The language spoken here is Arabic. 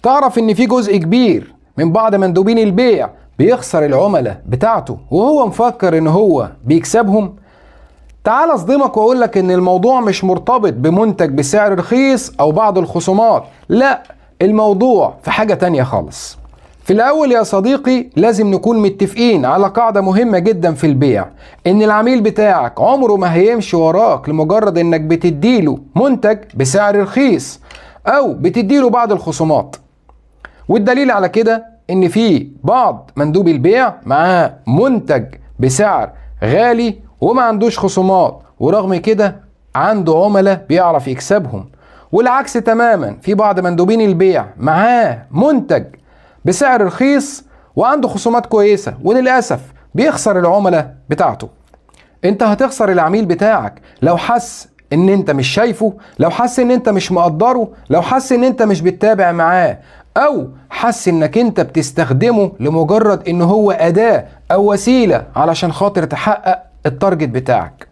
تعرف ان في جزء كبير من بعض مندوبين البيع بيخسر العملاء بتاعته وهو مفكر ان هو بيكسبهم. تعال اصدمك واقول لك ان الموضوع مش مرتبط بمنتج بسعر رخيص او بعض الخصومات، لا، الموضوع في حاجة تانية خالص. في الاول يا صديقي لازم نكون متفقين على قاعدة مهمة جدا في البيع، ان العميل بتاعك عمره ما هيمشي وراك لمجرد انك بتديله منتج بسعر رخيص او بتديله بعض الخصومات. والدليل على كده ان في بعض مندوبي البيع معاه منتج بسعر غالي وما عندوش خصومات، ورغم كده عنده عملاء بيعرف يكسبهم. والعكس تماما، في بعض مندوبين البيع معاه منتج بسعر رخيص وعنده خصومات كويسة وللأسف بيخسر العملاء بتاعته. انت هتخسر العميل بتاعك لو حس ان انت مش شايفه، لو حس ان انت مش مقدره، لو حس ان انت مش بتتابع معاه، او حس انك انت بتستخدمه لمجرد ان هو أداة او وسيلة علشان خاطر تحقق التارجت بتاعك.